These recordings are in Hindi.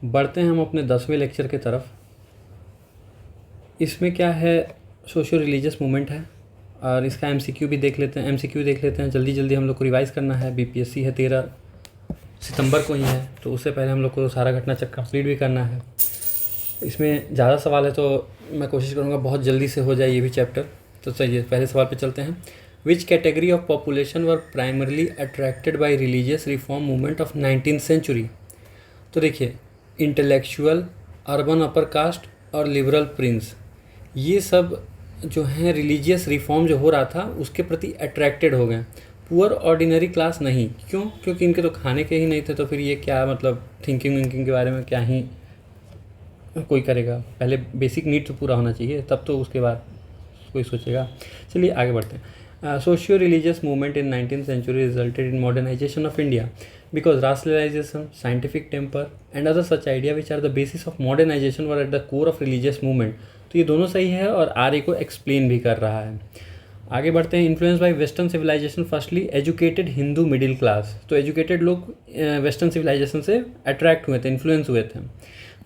बढ़ते हैं हम अपने 10वें लेक्चर की तरफ। इसमें क्या है, सोशियो रिलीजियस मूवमेंट है और इसका एमसीक्यू भी देख लेते हैं। एमसीक्यू देख लेते हैं, जल्दी जल्दी हम लोग को रिवाइज़ करना है। बीपीएससी है 13 सितंबर को ही है, तो उससे पहले हम लोग को सारा घटना चक्र कंप्लीट भी करना है। इसमें ज़्यादा सवाल है तो मैं कोशिश करूँगा बहुत जल्दी से हो जाए ये भी चैप्टर। तो चलिए पहले सवाल पे चलते हैं। Which category of population were primarily attracted by religious reform movement of 19th century. तो देखिए, इंटेलेक्चुअल, अर्बन अपर कास्ट और लिबरल प्रिंस, ये सब जो हैं रिलीजियस रिफॉर्म जो हो रहा था उसके प्रति अट्रैक्टेड हो गए। पुअर ऑर्डिनरी क्लास नहीं। क्यों? क्योंकि इनके तो खाने के ही नहीं थे, तो फिर ये क्या मतलब थिंकिंग विंकिंग के बारे में क्या ही कोई करेगा। पहले बेसिक नीड तो पूरा होना चाहिए, तब तो उसके बाद कोई सोचेगा। चलिए आगे बढ़ते हैं। Socio religious movement in 19th century resulted in modernisation of India because rationalization, scientific temper and other such idea which are the basis of modernization were at the core of religious movement। तो ये दोनों सही है और आर्य को एक्सप्लेन भी कर रहा है। आगे बढ़ते हैं। Influence by western civilisation, firstly educated Hindu middle class. तो एजुकेटेड लोग वेस्टर्न सिविलाइजेशन से अट्रैक्ट हुए थे, इन्फ्लुएंस हुए थे।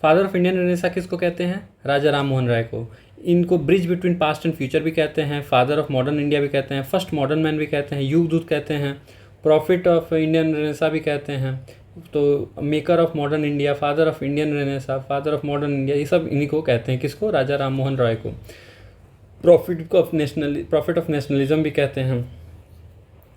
फादर ऑफ इंडियन रेनेसा किसको कहते हैं? राजा राम मोहन राय को। इनको bridge between past and future भी कहते हैं, फादर ऑफ मॉडर्न इंडिया भी कहते हैं, फर्स्ट मॉडर्न मैन भी कहते हैं, युग दूत कहते हैं, प्रॉफिट ऑफ इंडियन रेनेसा भी कहते हैं। तो maker of modern India, father of Indian Renaissance, father of modern India, ये सब इन्हीं को कहते हैं। किसको? राजा राम मोहन राय को। प्रॉफिट ऑफ नेशनलिज्म भी कहते हैं।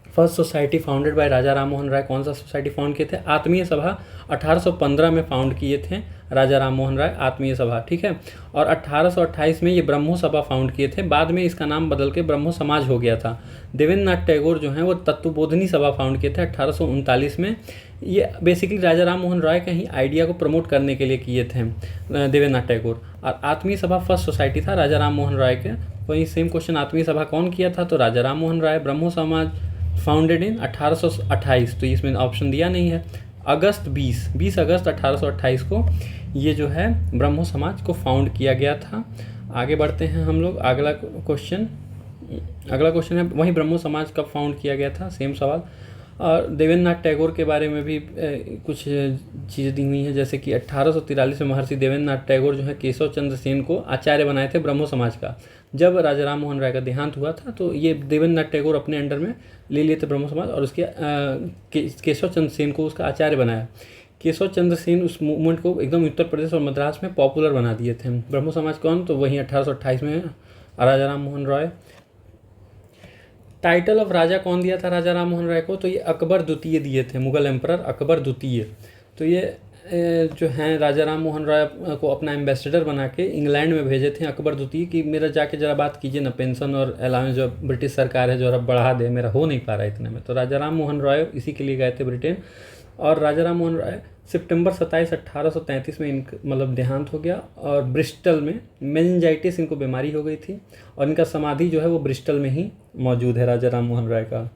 First society founded by Raja Ram Mohan राय, कौन सा सोसाइटी फाउंड किए थे? आत्मीय सभा 1815 में फाउंड किए थे राजा राम मोहन राय, आत्मीय सभा, ठीक है। और 1828 में ये ब्रह्मो सभा फाउंड किए थे, बाद में इसका नाम बदल के ब्रह्मो समाज हो गया था। देवेंद्रनाथ टैगोर जो हैं वो तत्वबोधिनी सभा फाउंड किए थे 1839 में। ये बेसिकली राजा राम मोहन राय के ही आइडिया को प्रमोट करने के लिए किए थे देवेंद्रनाथ टैगोर। और आत्मीय सभा फर्स्ट सोसाइटी था राजा राम मोहन राय के। वही सेम क्वेश्चन, आत्मीय सभा कौन किया था? तो राजा राम मोहन राय। ब्रह्मो समाज फाउंडेड इन 1828, तो इसमें ऑप्शन दिया नहीं है। 20 अगस्त 1828 को ये जो है ब्रह्मो समाज को फाउंड किया गया था। आगे बढ़ते हैं हम लोग। अगला क्वेश्चन है, वही ब्रह्मो समाज कब फाउंड किया गया था, सेम सवाल। और देवेंद्रनाथ टैगोर के बारे में भी कुछ चीज़ें दी हुई हैं, जैसे कि 1843 में महर्षि देवेंद्रनाथ टैगोर जो है केशव चंद्र सेन को आचार्य बनाए थे ब्रह्मो समाज का। जब राजा राम मोहन राय का देहांत हुआ था तो ये देवेंद्रनाथ टैगोर अपने अंडर में ले लिए थे ब्रह्मो समाज, और उसके केशव चंद्र सेन को उसका आचार्य बनाया। केशव चंद्र सेन उस मूवमेंट को एकदम उत्तर प्रदेश और मद्रास में पॉपुलर बना दिए थे। ब्रह्मो समाज कौन? तो वहीं 1828 में राजा राम मोहन राय। टाइटल ऑफ राजा कौन दिया था राजा राम मोहन राय को? तो ये अकबर द्वितीय दिए थे, मुगल एम्परर अकबर द्वितीय। तो ये जो हैं राजा राम मोहन राय को अपना एम्बेसडर बना के इंग्लैंड में भेजे थे अकबर द्वितीय कि मेरा जाके ज़रा बात कीजिए ना, पेंशन और अलाउंस जो ब्रिटिश सरकार है जो अब बढ़ा दे, मेरा हो नहीं पा रहा है इतने में। तो राजा राम मोहन राय इसी के लिए गए थे ब्रिटेन। और राजा राम मोहन राय सितंबर 27, 1833 में इनका मतलब देहांत हो गया। और ब्रिस्टल में मेनिंजाइटिस इनको बीमारी हो गई थी, और इनका समाधि जो है वो ब्रिस्टल में ही मौजूद है राजा राम मोहन राय का।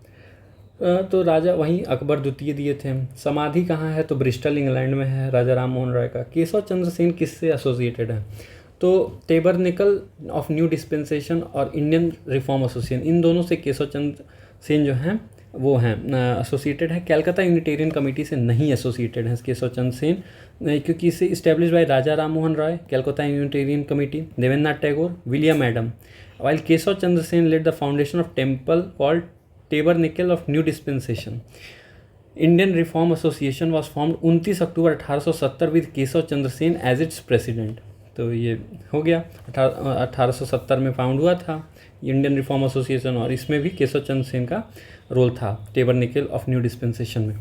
तो राजा वहीं अकबर द्वितीय दिए थे। समाधि कहाँ है? तो ब्रिस्टल इंग्लैंड में है राजा राम मोहन राय का। केशव चंद्र सेन किससे एसोसिएटेड है? तो टेबरनिकल ऑफ न्यू डिस्पेंसेशन और इंडियन रिफॉर्म एसोसिएशन, इन दोनों से केशव चंद्र सेन जो हैं वो हैं एसोसिएटेड है। कैलकाता यूनिटेरियन कमेटी से नहीं एसोसिएटेड है केशव चंद्र सेन, क्योंकि इसे establish by Raja Ram Mohan Roy, Calcutta Unitarian Committee, Debendranath Tagore, William Adam. While Keshav Chandra Sen led the foundation of temple called tabernacle of new dispensation. Indian Reform association was formed 29 October 1870 with Keshav Chandra Sen as its president. तो ये हो गया 1870 में फाउंड हुआ था इंडियन रिफॉर्म एसोसिएशन, और इसमें भी केशव चंद्र सेन का रोल था टेबरनिकल ऑफ न्यू डिस्पेंसेशन में।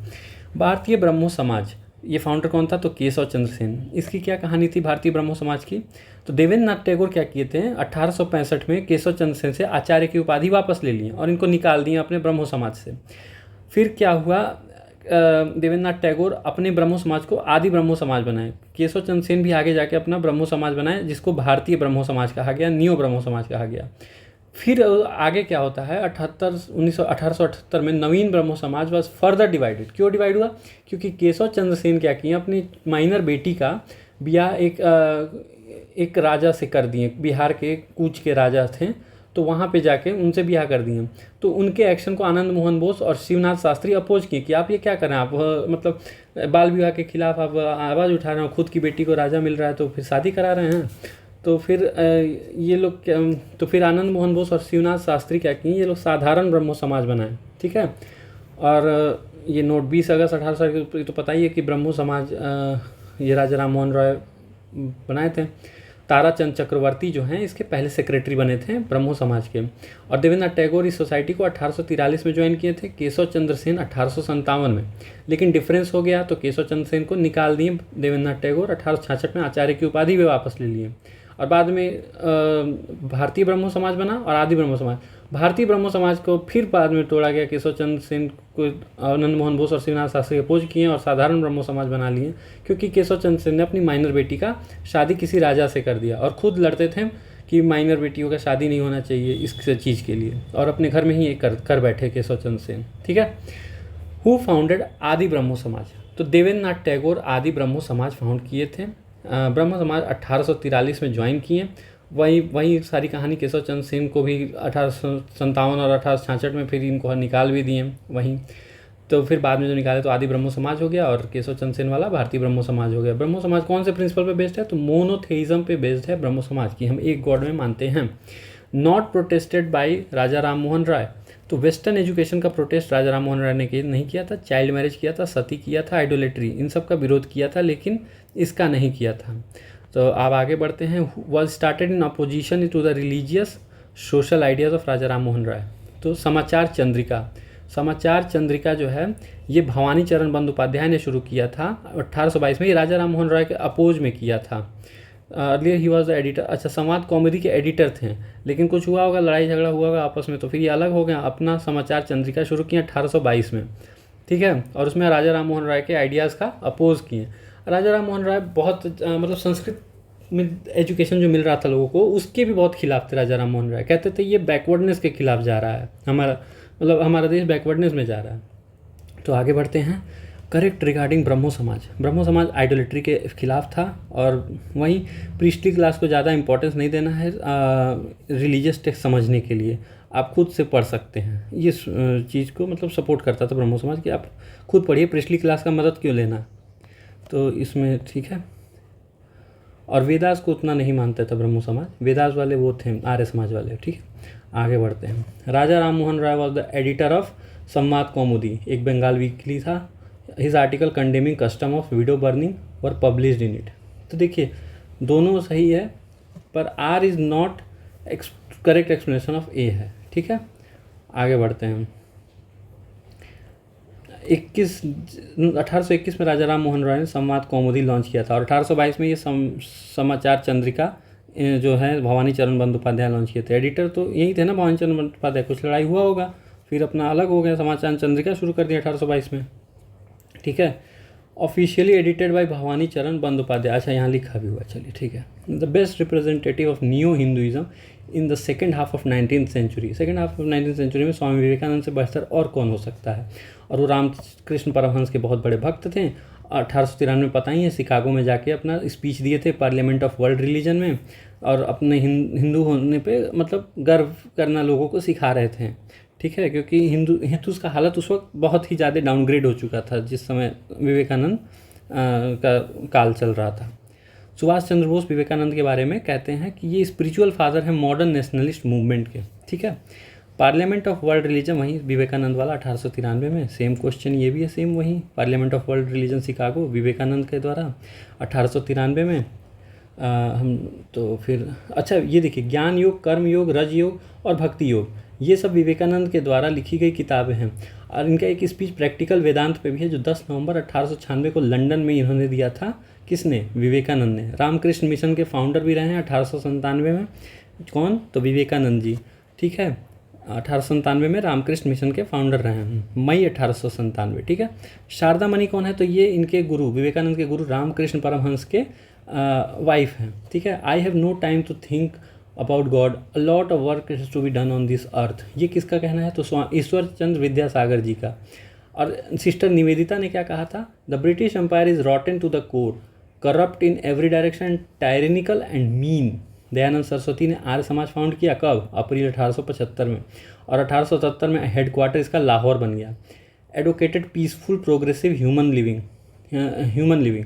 भारतीय ब्रह्मो समाज, ये फाउंडर कौन था? तो केशव चंद्र सेन। इसकी क्या कहानी थी भारतीय ब्रह्मो समाज की? तो देवेंद्रनाथ टैगोर क्या किए थे, 1865 में केशव चंद्र सेन से आचार्य की उपाधि वापस ले लिए और इनको निकाल दिए अपने ब्रह्मो समाज से। फिर क्या हुआ, देवेंद्रनाथ टैगोर अपने ब्रह्मो समाज को आदि ब्रह्मो समाज बनाए। केशव चंद्र सेन भी आगे जाके अपना ब्रह्मो समाज बनाए, जिसको भारतीय ब्रह्मो समाज कहा गया, न्यू ब्रह्मो समाज कहा गया। फिर आगे क्या होता है, 1878 में नवीन ब्रह्मो समाज वॉज फर्दर डिवाइडेड। क्यों डिवाइड हुआ? क्योंकि केशव चंद्र सेन क्या किए, अपनी माइनर बेटी का ब्याह एक राजा से कर दिए, बिहार के कूच के राजा थे, तो तो वहाँ पे जाके उनसे ब्याह कर दिए। तो उनके एक्शन को आनंद मोहन बोस और शिवनाथ शास्त्री अपोज किए कि आप ये क्या कर रहे हैं, आप मतलब बाल विवाह के खिलाफ आप आवाज़ उठा रहे हो, खुद की बेटी को राजा मिल रहा है तो फिर शादी करा रहे हैं। तो फिर ये लोग तो फिर आनंद मोहन बोस और शिवनाथ शास्त्री क्या किए, ये लोग साधारण ब्रह्मो समाज बनाए, ठीक है। और ये नोट 20 अगस्त 1860 तो पता ही है कि ब्रह्मो समाज ये राजा राम मोहन रॉय बनाए थे। ताराचंद चक्रवर्ती जो हैं इसके पहले सेक्रेटरी बने थे ब्रह्मो समाज के। और देवेंद्रनाथ टैगोर इस सोसाइटी को 1843 में ज्वाइन किए थे, केशव चंद्र सेन 1857 में। लेकिन डिफरेंस हो गया तो केशव चंद्र सेन को निकाल दिए देवेंद्रनाथ टैगोर, 1866 में आचार्य की उपाधि वे वापस ले लिए। और बाद में भारतीय ब्रह्मो समाज बना और आदि ब्रह्मो समाज। भारतीय ब्रह्मो समाज को फिर बाद में तोड़ा गया, केशव चंद्र सेन को आनंद मोहन बोस और शिवनाथ शास्त्री अपोज किए और साधारण ब्रह्मो समाज बना लिए, क्योंकि केशव चंद्र सेन ने अपनी माइनर बेटी का शादी किसी राजा से कर दिया और खुद लड़ते थे कि माइनर बेटियों का शादी नहीं होना चाहिए इस चीज़ के लिए, और अपने घर में ही ये कर बैठे केशव चंद्र सेन, ठीक है। हु फाउंडेड आदि ब्रह्मो समाज? तो देवेंद्रनाथ टैगोर आदि ब्रह्मो समाज फाउंड किए थे। ब्रह्मो समाज 1843 में ज्वाइन किए। वही सारी कहानी केशव चंद्र सेन को भी 1857 और 1866 में फिर इनको निकाल भी दिए वहीं। तो फिर बाद में जो निकाले तो आदि ब्रह्मो समाज हो गया और केशव चंद्र सेन वाला भारतीय ब्रह्मो समाज हो गया। ब्रह्मो समाज कौन से प्रिंसिपल पे बेस्ड है? तो मोनोथेइज्म पे बेस्ड है ब्रह्मो समाज की, हम एक गॉड में मानते हैं। नॉट प्रोटेस्टेड बाई राजा राम मोहन राय। तो वेस्टर्न एजुकेशन का प्रोटेस्ट राजा राम मोहन राय ने नहीं किया था, चाइल्ड मैरिज किया था, सती किया था, आइडोलेट्री, इन सब का विरोध किया था, लेकिन इसका नहीं किया था। तो आप आगे बढ़ते हैं। Was started in opposition to the religious social ideas of Raja Ram Mohan Roy. तो समाचार चंद्रिका जो है ये भवानी चरण बंदोपाध्याय ने शुरू किया था 1822 में, ये राजा राम मोहन राय के अपोज में किया था। Earlier he was the editor. अच्छा, संवाद कॉमेडी के एडिटर थे, लेकिन कुछ हुआ होगा, लड़ाई झगड़ा हुआ होगा आपस में, तो फिर ये अलग हो गया। अपना समाचार चंद्रिका शुरू किया 1822 में, ठीक है। और उसमें राजा राम मोहन राय के आइडियाज़ का अपोज किए। राजा राम मोहन राय बहुत मतलब संस्कृत में एजुकेशन जो मिल रहा था लोगों को उसके भी बहुत खिलाफ थे राजा राम मोहन राय। कहते थे ये बैकवर्डनेस के खिलाफ जा रहा है, हमारा देश बैकवर्डनेस में जा रहा है। तो आगे बढ़ते हैं। करेक्ट रिगार्डिंग ब्रह्मो समाज आइडोलेट्री के खिलाफ था, और वहीं प्रीस्टली क्लास को ज़्यादा इंपॉर्टेंस नहीं देना है रिलीजियस टेक्स्ट समझने के लिए, आप खुद से पढ़ सकते हैं। ये चीज़ को मतलब सपोर्ट करता था ब्रह्मो समाज कि आप खुद पढ़िए, प्रीस्टली क्लास का मदद क्यों लेना। तो इसमें ठीक है। और वेदास को उतना नहीं मानता था ब्रह्मो समाज, वेदास वाले वो थे आर्य समाज वाले, ठीक है। आगे बढ़ते हैं। Raja Ram Mohan Roy was the editor of Sambad Kaumudi, एक बंगाल वीकली था। His article condemning custom of widow burning were published in it. तो देखिए दोनों सही है, पर R is not correct explanation of A है, ठीक है। आगे बढ़ते हैं। 1821 में राजा राम मोहन राय ने संवाद कौमुदी लॉन्च किया था, और 1822 में ये समाचार चंद्रिका जो है भवानी चरण बंदोपाध्याय लॉन्च किए थे। एडिटर तो यही थे ना भवानी चरण बंदोपाध्याय, कुछ लड़ाई हुआ होगा फिर अपना अलग हो गया, समाचार चंद्रिका शुरू कर दिया 1822 में, ठीक है। ऑफिशियली एडिटेड बाय भवानी चरण बंदोपाध्याय। अच्छा, यहाँ लिखा भी हुआ, चलिए ठीक है। The best representative of new Hinduism in the second half of 19th century. Second half of 19th century में स्वामी विवेकानंद से बढ़कर और कौन हो सकता है। और वो रामकृष्ण परमहंस के बहुत बड़े भक्त थे। 1893 में पता ही है शिकागो में जाके अपना स्पीच दिए थे पार्लियामेंट ऑफ वर्ल्ड रिलीजन में, और अपने हिंदू होने पे मतलब गर्व करना लोगों को सिखा रहे थे, ठीक है। क्योंकि हिंदूज का हालत उस वक्त बहुत ही ज़्यादा डाउनग्रेड हो चुका था जिस समय विवेकानंद का काल चल रहा था। सुभाष चंद्र बोस विवेकानंद के बारे में कहते हैं कि ये स्पिरिचुअल फादर है मॉडर्न नेशनलिस्ट मूवमेंट के, ठीक है। पार्लियामेंट ऑफ वर्ल्ड रिलीजन वहीं विवेकानंद वाला 1893 में। सेम क्वेश्चन ये भी है, सेम वहीं parliament of world religion Chicago Vivekananda के द्वारा 1893 में। हम तो फिर अच्छा ये देखिए, ज्ञान योग, कर्म योग, रज योग और भक्ति योग, ये सब विवेकानंद के द्वारा लिखी गई किताबें हैं। और इनका एक स्पीच प्रैक्टिकल वेदांत पे भी है, जो 10 नवंबर 1896 को लंदन में इन्होंने दिया था। किसने? विवेकानंद ने। रामकृष्ण मिशन के फाउंडर भी रहे हैं 1897 में। कौन? तो विवेकानंद जी, ठीक है। 1897 में रामकृष्ण मिशन के फाउंडर रहे हैं, मई 1897, ठीक है। शारदा मणि कौन है? तो ये इनके गुरु, विवेकानंद के गुरु रामकृष्ण परमहंस के वाइफ हैं, ठीक है। I have no time to think about God, a lot of work is to be done on this earth. ये किसका कहना है? तो ईश्वर चंद्र विद्यासागर जी का। और सिस्टर निवेदिता ने क्या कहा था? The British empire is rotten to the core, corrupt in every direction, tyrannical and mean. Dayanand Saraswati ने आर्य समाज फाउंड किया कब? अप्रैल 1875 में, और 1877 में हेडक्वार्टर इसका लाहौर बन गया। Advocated peaceful progressive human living,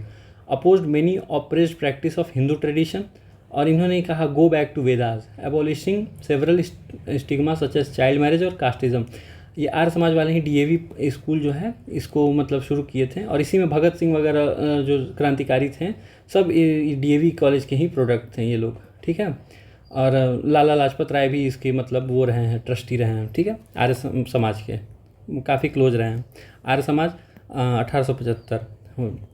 opposed many oppressed practice of Hindu tradition, और इन्होंने कहा go back to Vedas, abolishing several stigma such as child marriage और कास्टिज्म। ये आर्य समाज वाले ही डीएवी स्कूल जो है इसको मतलब शुरू किए थे, और इसी में भगत सिंह वगैरह जो क्रांतिकारी थे सब डीएवी कॉलेज के ही प्रोडक्ट थे ये लोग, ठीक है। और लाला लाजपत राय भी इसके मतलब वो रहे हैं, ट्रस्टी रहे हैं, ठीक है, आर्य समाज के काफ़ी क्लोज रहे हैं। आर्य समाज 1875,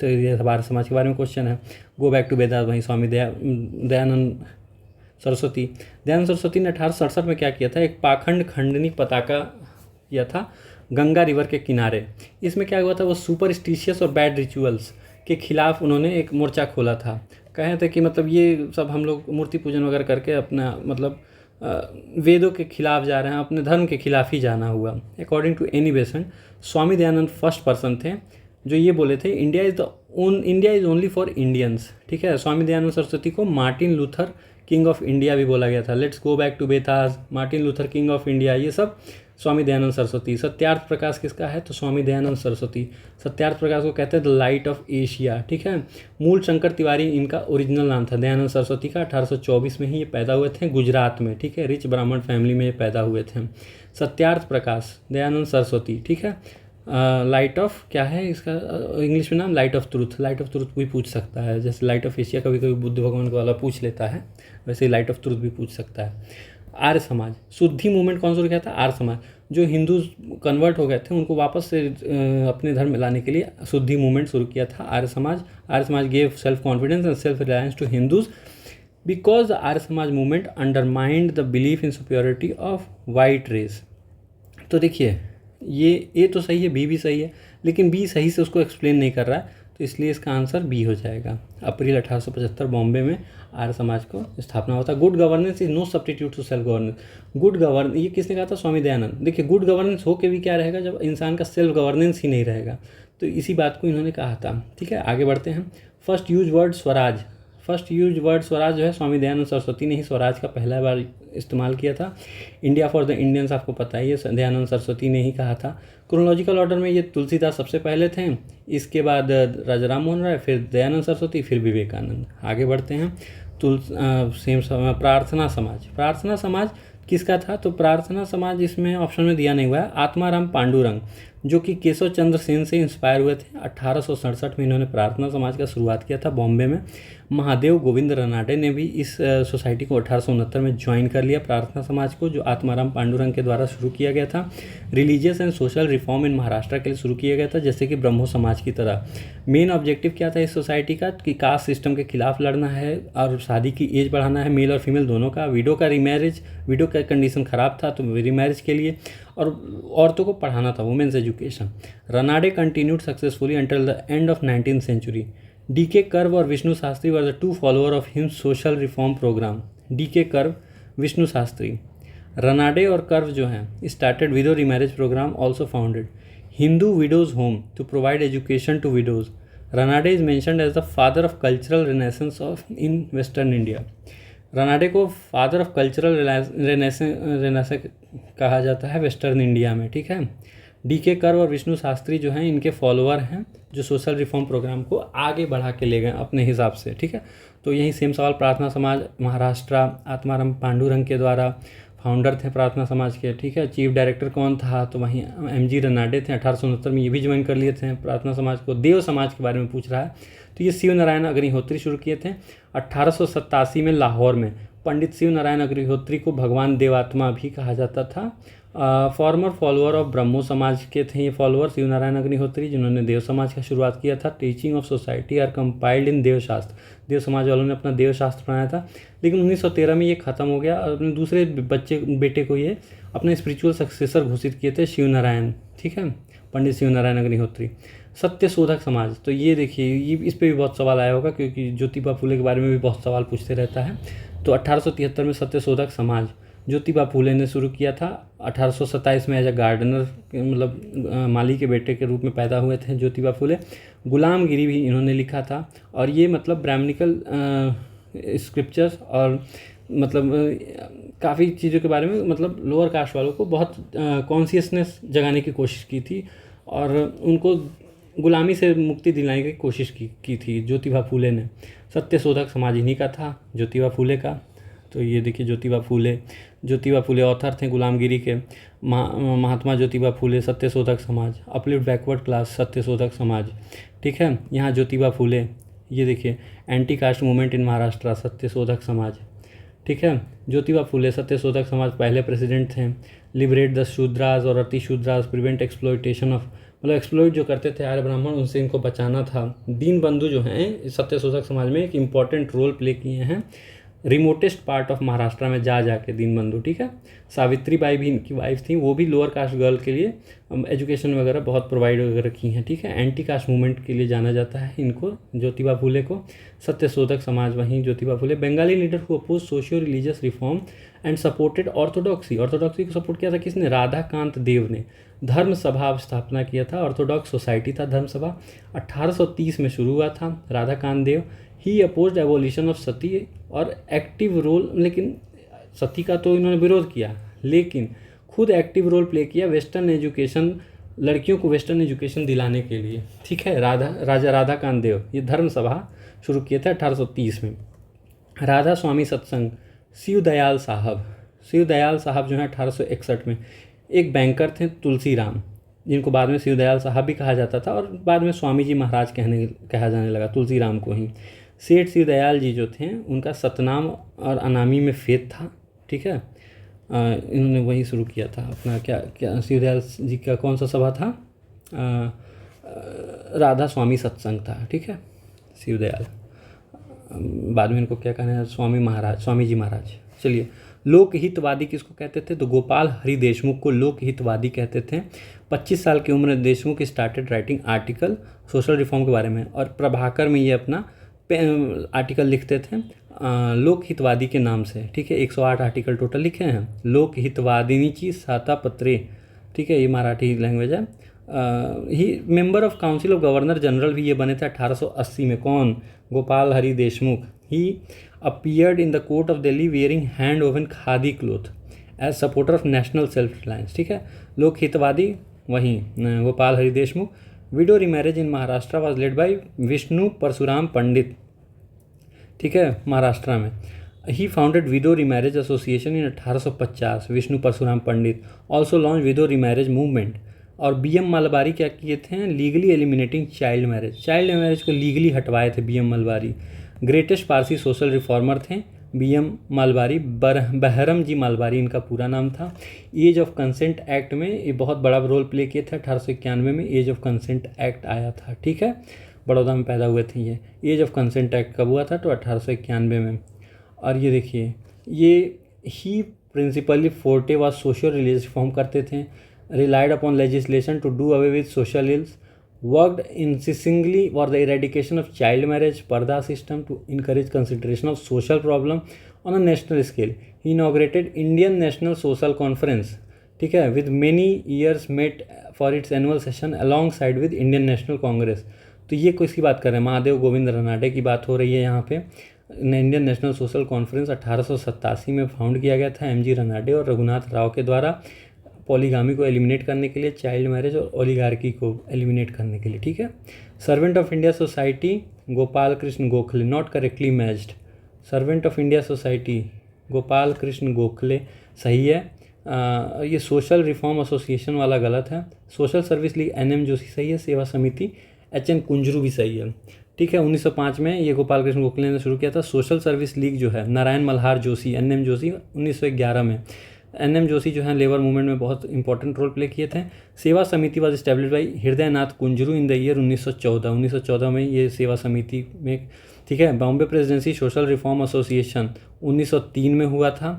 तो ये सब आर्य समाज के बारे में क्वेश्चन है। गो बैक टू वेदास, वहीं स्वामी दयानंद सरस्वती ने 1867 में क्या किया था? एक पाखंड खंडनी पताका किया था गंगा रिवर के किनारे। इसमें क्या हुआ था? वो सुपरस्टिशियस और बैड रिचुअल्स के खिलाफ उन्होंने एक मोर्चा खोला था। कहे थे कि मतलब ये सब हम लोग मूर्ति पूजन वगैरह करके अपना मतलब वेदों के खिलाफ जा रहे हैं, अपने धर्म के खिलाफ ही जाना हुआ। According to Annie Besant, Swami Dayanand first person थे जो ये बोले थे India is only for Indians, ठीक है। स्वामी दयानंद सरस्वती को Martin Luther King of India भी बोला गया था। Let's go back to Vedas, Martin Luther King of India, ये सब स्वामी दयानंद सरस्वती। सत्यार्थ प्रकाश किसका है? तो स्वामी दयानंद सरस्वती। सत्यार्थ प्रकाश को कहते हैं द लाइट ऑफ एशिया, ठीक है। मूल शंकर तिवारी इनका ओरिजिनल नाम था दयानंद सरस्वती का। 1824 में ही ये पैदा हुए थे गुजरात में, ठीक है। रिच ब्राह्मण फैमिली में ये पैदा हुए थे। सत्यार्थ प्रकाश दयानंद सरस्वती, ठीक है। लाइट ऑफ क्या है इसका इंग्लिश में नाम? लाइट ऑफ ट्रूथ भी पूछ सकता है। जैसे लाइट ऑफ एशिया कभी कभी बुद्ध भगवान को वाला पूछ लेता है, वैसे लाइट ऑफ ट्रूथ भी पूछ सकता है। आर्य समाज, शुद्धि मूवमेंट कौन शुरू किया था? आर्य समाज। जो हिंदू कन्वर्ट हो गए थे उनको वापस से अपने धर्म में लाने के लिए शुद्धि मूवमेंट शुरू किया था Arya Samaj gave self confidence and self reliance to Hindus because the Arya Samaj movement undermined the belief in superiority of white race. तो देखिए ये तो सही है, बी भी सही है, लेकिन बी सही से उसको एक्सप्लेन नहीं कर रहा है, तो इसलिए इसका आंसर बी हो जाएगा। अप्रैल 1875 बॉम्बे में आर्य समाज को स्थापना होता है। Good governance is no substitute to self governance. Good governance ये किसने कहा था? स्वामी दयानंद। देखिए गुड गवर्नेंस हो के भी क्या रहेगा जब इंसान का सेल्फ गवर्नेंस ही नहीं रहेगा, तो इसी बात को इन्होंने कहा था, ठीक है। आगे बढ़ते हैं। फर्स्ट यूज वर्ड स्वराज जो है स्वामी दयानंद सरस्वती ने ही स्वराज का पहला बार इस्तेमाल किया था। इंडिया फॉर द इंडियंस आपको पता है, ये दयानंद सरस्वती ने ही कहा था। क्रोनोलॉजिकल ऑर्डर में ये तुलसीदास सबसे पहले थे, इसके बाद राजा राम मोहन राय, फिर दयानंद सरस्वती, फिर विवेकानंद। आगे बढ़ते हैं। प्रार्थना समाज किसका था? तो प्रार्थना समाज इसमें ऑप्शन में दिया नहीं हुआ है। आत्माराम पांडुरंग जो कि केशव चंद्र सेन से इंस्पायर हुए थे। 1867 में इन्होंने प्रार्थना समाज का शुरुआत किया था बॉम्बे में। महादेव गोविंद रनाडे ने भी इस सोसाइटी को 1869 में ज्वाइन कर लिया, प्रार्थना समाज को, जो आत्माराम पांडुरंग के द्वारा शुरू किया गया था। रिलीजियस एंड सोशल रिफॉर्म इन महाराष्ट्र के लिए शुरू किया गया था, जैसे कि ब्रह्मो समाज की तरह। मेन ऑब्जेक्टिव क्या था इस सोसाइटी का? कि कास्ट सिस्टम के खिलाफ लड़ना है और शादी की एज बढ़ाना है, मेल और फीमेल दोनों का। विडो का कंडीशन ख़राब था तो रीमैरिज के लिए, और औरतों को पढ़ाना था, women's education. Ranade continued successfully until the end of 19th century. D K Karve और Vishnu Shastri were the two follower of his social reform program. D K Karve, Vishnu Shastri. Ranade और कर्व जो हैं started widow remarriage program, also founded Hindu widows home to provide education to widows. Ranade is mentioned as the father of cultural renaissance of in western India. Ranade को फादर ऑफ कल्चरल रेनेसेंस कहा जाता है वेस्टर्न इंडिया में, ठीक है। डीके कर्व और विष्णु शास्त्री जो हैं इनके फॉलोअर हैं, जो सोशल रिफॉर्म प्रोग्राम को आगे बढ़ा के ले गए अपने हिसाब से, ठीक है। तो यही सेम सवाल, प्रार्थना समाज महाराष्ट्र, आत्माराम पांडुरंग के द्वारा फाउंडर थे प्रार्थना समाज के, ठीक है। चीफ डायरेक्टर कौन था? तो वहीं MG रनाडे थे। 1869 में ये भी ज्वाइन कर लिए थे प्रार्थना समाज को। देव समाज के बारे में पूछ रहा है, तो ये शिव नारायण अग्निहोत्री शुरू किए थे 1887 में लाहौर में। पंडित शिव नारायण अग्निहोत्री को भगवान देवात्मा भी कहा जाता था। फॉर्मर फॉलोअर ऑफ ब्रह्मो समाज के थे ये फॉलोअर, शिव नारायण अग्निहोत्री, जिन्होंने देव समाज का शुरुआत किया था। Teaching of society are compiled in Devshastra. Dev Samaj वालों ने अपना देवशास्त्र बनाया था, लेकिन 1913 में ये ख़त्म हो गया और अपने दूसरे बेटे को ये अपने स्पिरिचुअल सक्सेसर घोषित किए थे, शिव नारायण, ठीक है, पंडित शिव नारायण अग्निहोत्री। सत्य शोधक समाज, तो ये देखिए ये इस पर भी बहुत सवाल आया होगा, क्योंकि ज्योतिबा फुले के बारे में भी बहुत सवाल पूछते रहता है। तो 1873 में सत्य शोधक समाज ज्योतिबा फुले ने शुरू किया था। 1827 में एज ए गार्डनर, मतलब माली के बेटे के रूप में पैदा हुए थे ज्योतिबा फुले। गुलामगिरी भी इन्होंने लिखा था, और ये मतलब ब्राह्मणिकल स्क्रिप्चर्स और मतलब काफ़ी चीज़ों के बारे में मतलब लोअर कास्ट वालों को बहुत कॉन्शियसनेस जगाने की कोशिश की थी और उनको गुलामी से मुक्ति दिलाने की कोशिश की थी ज्योतिबा फूले ने। सत्यशोधक समाज इन्हीं का था, ज्योतिबा फूले का। तो ये देखिए ज्योतिबा फूले ऑथर थे गुलामगिरी के। Mahatma Jyotiba Phule Satyashodhak Samaj, uplift backward class Satyashodhak Samaj, ठीक है। यहाँ ज्योतिबा फूले, ये देखिए anti caste movement in Maharashtra Satyashodhak Samaj, ठीक है। ज्योतिबा फूले सत्यशोधक समाज पहले प्रेसिडेंट थे। लिबरेट द शूद्रास और अति शूद्रास, प्रिवेंट एक्सप्लॉयटेशन ऑफ, मतलब एक्सप्लॉइट जो करते थे आर्य ब्राह्मण, उनसे इनको बचाना था। दीन बंधु जो हैं सत्यशोधक समाज में एक इम्पॉर्टेंट रोल प्ले किए हैं रिमोटेस्ट पार्ट ऑफ महाराष्ट्र में जा के दीनबंधु, ठीक है। सावित्री बाई भी इनकी वाइफ थी, वो भी लोअर कास्ट गर्ल के लिए एजुकेशन वगैरह बहुत प्रोवाइड वगैरह की हैं, ठीक है। एंटी कास्ट मूवमेंट के लिए जाना जाता है इनको, ज्योतिबा फूले को। सत्यशोधक समाज वहीं Jyotiba Phule. Bengali leader who oppose socio religious reform and supported orthodoxy को सपोर्ट किया था किसने? राधाकांत देव ने। धर्म सभा स्थापना किया था, ऑर्थोडॉक्स सोसाइटी था धर्म सभा, 1830 में शुरू हुआ था। राधाकांत देव ही अपोज्ड एबोलिशन ऑफ सती और एक्टिव रोल, लेकिन सती का तो इन्होंने विरोध किया, लेकिन खुद एक्टिव रोल प्ले किया वेस्टर्न एजुकेशन, लड़कियों को वेस्टर्न एजुकेशन दिलाने के लिए, ठीक है। राजा राधाकांत देव ये धर्म सभा शुरू किए थे 1830 में। राधा स्वामी सत्संग, शिव दयाल साहब जो है 1861 में एक बैंकर थे, तुलसीराम, जिनको बाद में शिव दयाल साहब भी कहा जाता था और बाद में स्वामी जी महाराज कहा जाने लगा तुलसीराम को ही। सेठ शिव दयाल जी जो थे उनका सतनाम और अनामी में फेथ था, ठीक है। इन्होंने वही शुरू किया था अपना क्या शिव दयाल जी का कौन सा सभा था? राधा स्वामी सत्संग था, ठीक है। शिव दयाल, बाद में इनको क्या कहना है? स्वामी जी महाराज। चलिए, लोकहितवादी किसको कहते थे? तो गोपाल हरि देशमुख को लोकहितवादी कहते थे। 25 साल की उम्र में Deshmukh started writing article social reform के बारे में, और प्रभाकर में ये अपना आर्टिकल लिखते थे लोकहितवादी के नाम से, ठीक है। 108 आर्टिकल टोटल लिखे हैं। लोकहितवादिनीची सातापत्रे, ठीक है, ये मराठी लैंग्वेज है। He member of council of governor general भी ये बने थे 1880 में। कौन? Gopal Hari Deshmukh. He appeared in the court of Delhi wearing hand woven khadi cloth as supporter of national self reliance, ठीक है। लोकहितवादी वहीं Gopal Hari Deshmukh. Widow remarriage in Maharashtra was led by Vishnu Parshuram Pandit, ठीक है, महाराष्ट्र में। He founded widow remarriage association in 1850, Vishnu Parshuram Pandit. Also launch widow remarriage movement. और बीएम मलबारी क्या किए थे? लीगली एलिमिनेटिंग चाइल्ड मैरिज को लीगली हटवाए थे B M Malabari. Greatest Parsi social reformer थे बीएम मलबारी, बहरम जी मलबारी इनका पूरा नाम था। एज ऑफ कंसेंट एक्ट में ये बहुत बड़ा रोल प्ले किए थे। 1891 में एज ऑफ कंसेंट एक्ट आया था, ठीक है। बड़ौदा में पैदा हुए थे ये। एज ऑफ कंसेंट एक्ट कब हुआ था? तो 1891 में। और ये देखिए, ये ही प्रिंसिपली फोर्टे व सोशल रिलीजियस रिफॉर्म करते थे। Relied upon legislation to do away with social ills, worked incessantly for the eradication of child marriage, Parda system, to encourage consideration of social problem on a national scale. He inaugurated Indian National Social Conference, ठीक है, with many years met for its annual session alongside with Indian National Congress. तो ये किसकी बात कर रहे हैं? महादेव गोविंद रनाडे की बात हो रही है यहाँ पे। इंडियन नेशनल सोशल कॉन्फ्रेंस 1887 में फाउंड किया गया था एमजी रनाडे और रघुनाथ राव के द्वारा, पॉलीगामी को एलिमिनेट करने के लिए, चाइल्ड मैरिज और ओलिगार्की को एलिमिनेट करने के लिए, ठीक है। Servant of India society Gopal Krishna Gokhale, not correctly matched. Servant of India society Gopal Krishna Gokhale सही है। ये सोशल रिफॉर्म एसोसिएशन वाला गलत है। Social service league NM Joshi सही है। सेवा समिति एचएन कुंजरू भी सही है, ठीक है। 1905 में ये गोपाल कृष्ण गोखले ने शुरू किया था। सोशल सर्विस लीग जो है नारायण मल्हार जोशी, एनएम जोशी 1911 में। एनएम जोशी जो है लेबर मूवमेंट में बहुत इंपॉर्टेंट रोल प्ले किए थे। सेवा समिति वाज एस्टैब्लिश बाई हृदय नाथ कुंजरू इन द ईयर 1914 में ये सेवा समिति में, ठीक है। Bombay presidency social reform association 1903 में हुआ था,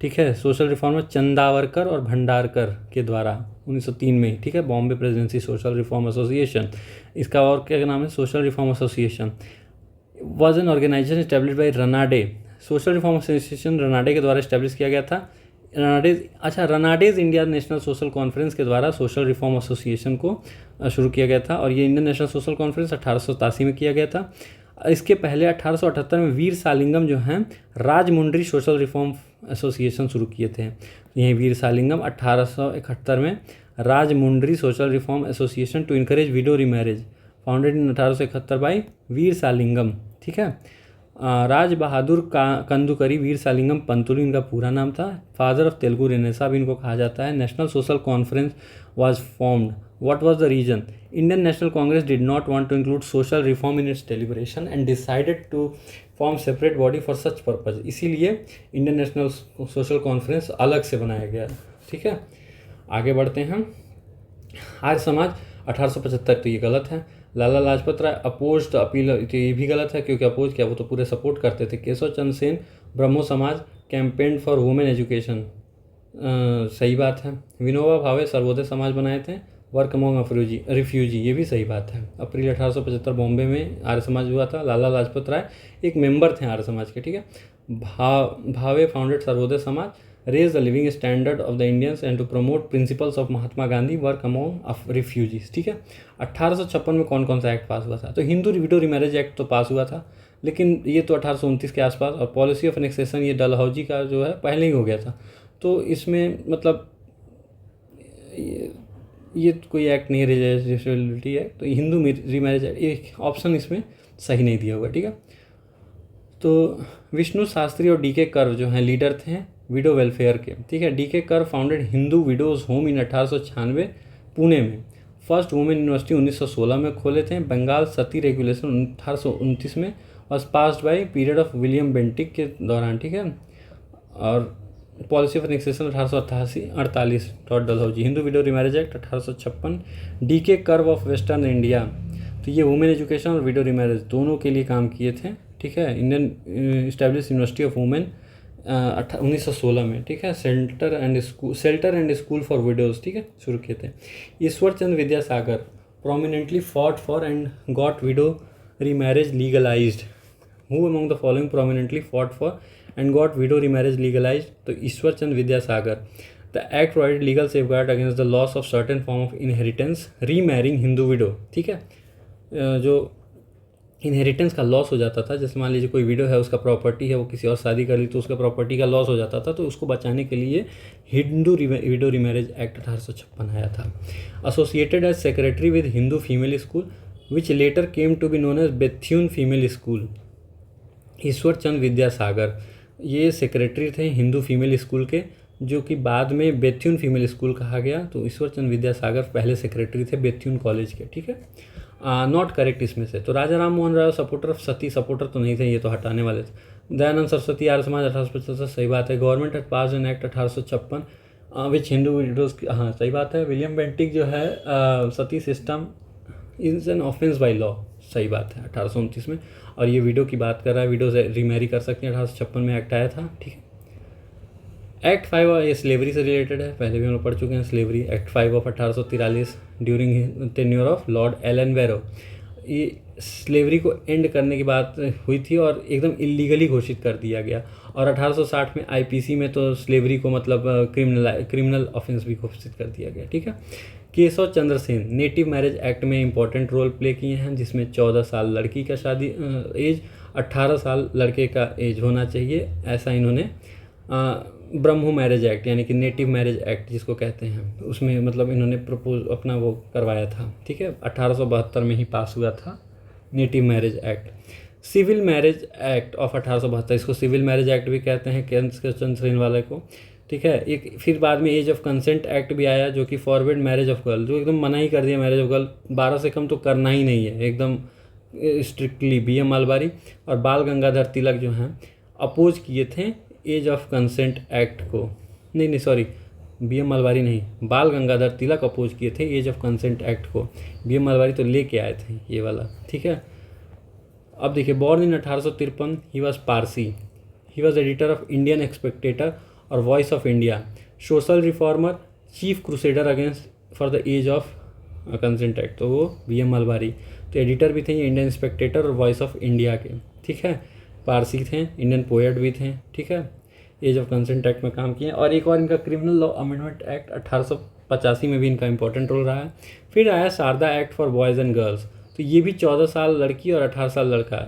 ठीक है। सोशल रिफॉर्मर चंदावरकर और भंडारकर के द्वारा 1903 में, ठीक है। Bombay presidency social reform association, इसका और क्या नाम है? Social reform association was an organisation establish by Ranade. Social reform association Ranade के द्वारा एस्टैब्लिश किया गया था। Ranade's India national social conference के द्वारा सोशल रिफॉर्म एसोसिएशन को शुरू किया गया था। और ये इंडियन नेशनल सोशल कॉन्फ्रेंस 1887 में किया गया था। इसके पहले 1878 में वीर सालिंगम जो हैं राजमुंड्री सोशल रिफॉर्म एसोसिएशन शुरू किए थे। यही वीर सालिंगम 1871 में Rajahmundry social reform association to encourage widow remarriage, founded in 1871 by Veer Salingam. ठीक है। राज बहादुर कंदुकरी वीर सालिंगम पंतुलु इनका पूरा नाम था। फादर ऑफ तेलुगु रेनेसा भी इनको कहा जाता है। National social conference was formed. What was the reason? Indian National Congress did not want to include social reform in its deliberation and decided to form separate body for such purpose. इसीलिए इंडियन नेशनल सोशल कॉन्फ्रेंस अलग से बनाया गया। ठीक है, आगे बढ़ते हैं हम। आर्य समाज 1875, तो ये गलत है। Lala Lajpat Rai oppose the appeal, तो ये भी गलत है क्योंकि अपोज किया, वो तो पूरे सपोर्ट करते थे। केशव चंद्र सेन ब्रह्मो समाज कैंपेन फॉर वुमेन एजुकेशन, सही बात है। विनोबा भावे सर्वोदय समाज बनाए थे। वर्क अमॉन्ग रिफ्यूजी, ये भी सही बात है। अप्रैल 1875 बॉम्बे में आर्य समाज हुआ था। लाला लाजपत राय एक मेंबर थे आर्य समाज के। ठीक है। भावे founded Sarvodaya Samaj, raise the living standard of the Indians and to promote principles of Mahatma Gandhi, work among refugees. ठीक है। 1856 में कौन कौन सा एक्ट पास हुआ था? तो हिंदू विडो रिमैरेज एक्ट तो पास हुआ था, लेकिन ये तो 1829 के आसपास। और पॉलिसी ऑफ एनेक्सेशन, ये डलहौजी का जो है पहले ही हो गया था। तो इसमें मतलब ये कोई एक्ट नहीं, रिलेजिबिलिटी एक्ट, तो हिंदू रिमैरेज एक्ट, एक ऑप्शन इसमें सही नहीं दिया हुआ। ठीक है। तो विष्णु शास्त्री और डी के कर्व जो हैं लीडर थे विडो वेलफेयर के। ठीक है। D K Karve founded Hindu widows home in 1896 Pune में। फर्स्ट वुमेन यूनिवर्सिटी 1916 में खोले थे। बंगाल सती रेगुलेशन 1829 में was passed by period of William Bentinck के दौरान। ठीक है। और policy of annexation 1848 Dalhousie. Hindu widow remarriage act 1856। D K Karve of western India, तो ये वुमेन एजुकेशन और विडो रिमैरेज दोनों के लिए काम किए थे। ठीक है। Indian establish university of women 1916 में। ठीक है। Shelter and school for widows, ठीक है, शुरू किए थे। Ishwar Chandra Vidyasagar prominently fought for and got widow remarriage legalised. Who among the following prominently fought for and got widow remarriage legalised? तो Ishwar Chandra Vidyasagar. The act provided legal safeguard against the loss of certain form of inheritance remarrying Hindu widow. ठीक है। जो इनहेरिटेंस का लॉस हो जाता था, जैसे मान लीजिए कोई विडो है, उसका प्रॉपर्टी है, वो किसी और शादी कर ली तो उसका प्रॉपर्टी का लॉस हो जाता था, तो उसको बचाने के लिए हिंदू विडो रिमैरेज एक्ट 1856 आया था। Associated as secretary with Hindu female school which later came to be known as Bethune female school. Ishwar Chandra Vidyasagar ये सेक्रेटरी थे हिंदू फीमेल स्कूल के, जो कि बाद में बेथ्यून फीमेल स्कूल कहा गया। तो ईश्वर चंद्र विद्यासागर पहले सेक्रेटरी थे बेथ्यून कॉलेज के। ठीक है। नॉट करेक्ट इसमें से। तो राजा राम मोहन राय सपोर्टर ऑफ सती, सपोर्टर तो नहीं थे, ये तो हटाने वाले थे। दयानंद सरस्वती आर्य समाज 1875, सही बात है। Government had pass an act 1856 which Hindu widows, हाँ सही बात है। विलियम बेंटिक जो है sati system is an offence by law, सही बात है, 1829 में। और ये विडो की बात कर रहा है, विडोज रीमैरी कर सकते हैं, 1856 में एक्ट आया था। ठीक है। एक्ट 5 ये स्लेवरी से रिलेटेड है, पहले भी हम लोग पढ़ चुके हैं slavery. Act 5 of 1843 during tenure of lord Ellenborough, ये स्लेवरी को एंड करने की बात हुई थी और एकदम इलीगली घोषित कर दिया गया। और 1860 में आईपीसी में तो स्लेवरी को मतलब क्रिमिनल ऑफेंस भी घोषित कर दिया गया। ठीक है। Keshav Chandra Sen native marriage act में इंपॉर्टेंट रोल प्ले किए हैं, जिसमें 14 साल लड़की का शादी एज, 18 साल लड़के का एज होना चाहिए, ऐसा इन्होंने ब्रह्मो मैरिज एक्ट यानी कि नेटिव मैरिज एक्ट जिसको कहते हैं, उसमें मतलब इन्होंने प्रपोज अपना वो करवाया था। ठीक है। 1872 में ही पास हुआ था native marriage act. Civil marriage act of 1872, इसको सिविल मैरिज एक्ट भी कहते हैं केशव चंद्र सेन वाले को। ठीक है। एक फिर बाद में एज ऑफ कंसेंट एक्ट भी आया, जो कि फॉरवर्ड मैरिज ऑफ गर्ल, जो एकदम मना ही कर दिया मैरिज ऑफ गर्ल, 12 से कम तो करना ही नहीं है, एकदम स्ट्रिक्टली। BM मालवारी और बाल गंगाधर तिलक जो हैं अपोज किए थे एज ऑफ कंसेंट एक्ट को। नहीं सॉरी, BM मालवारी नहीं, बाल गंगाधर तिलक अपोज किए थे एज ऑफ कंसेंट एक्ट को। BM मालवारी तो लेके आए थे ये वाला। ठीक है। अब देखिए, born in 1853, he was Parsi, he was editor of Indian Spectator और voice of India, social reformer, chief crusader against for the age of consent act, तो वो BM मालवारी। तो एडिटर भी थे ये इंडियन स्पेक्टेटर और वॉइस ऑफ इंडिया के। ठीक है। पारसी थे, इंडियन पोएट भी थे। ठीक है। एज ऑफ कंसेंट एक्ट में काम किए। और एक और इनका क्रिमिनल लॉ अमेंडमेंट एक्ट 1885 में भी इनका इंपॉर्टेंट रोल रहा है। फिर आया Sharda act for boys and girls, तो ये भी 14 साल लड़की और 18 साल लड़का,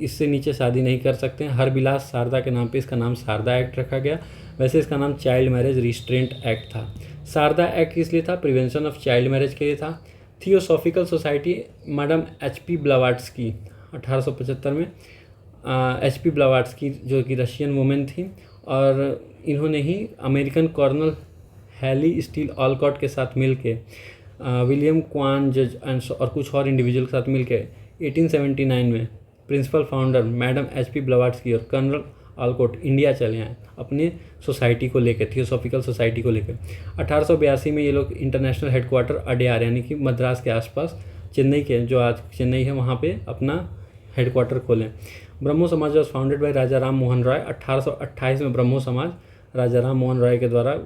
इससे नीचे शादी नहीं कर सकते हैं। हरबिलास शारदा के नाम पे इसका नाम शारदा एक्ट रखा गया। वैसे इसका नाम चाइल्ड मैरिज रिस्ट्रेंट एक्ट था। शारदा एक्ट किस लिए था? प्रिवेंशन ऑफ चाइल्ड मैरिज के लिए था। थियोसॉफिकल सोसाइटी मैडम HP ब्लावाट्स्की 1875 में, HP ब्लावाट्स्की जो कि रशियन वुमेन थी, और इन्होंने ही American colonel Henry Steel Olcott के साथ मिलके, विलियम क्वान जज और कुछ और इंडिविजुअल के साथ मिलकर 1879 में प्रिंसिपल फाउंडर मैडम HP ब्लावाट्स्की और कर्नल ऑलकॉट इंडिया चले आए अपने सोसाइटी को लेकर, थियोसॉफिकल सोसाइटी को लेकर। 1882 में ये लोग इंटरनेशनल हेडक्वार्टर अडेयार यानी कि मद्रास के आसपास, चेन्नई के, जो आज चेन्नई है, वहाँ पे अपना हेडक्वार्टर खोलें। ब्रह्मो समाज was founded bye Raja Ram Mohan Roy. 1828 में ब्रह्मो समाज राजा राम मोहन रॉय के द्वारा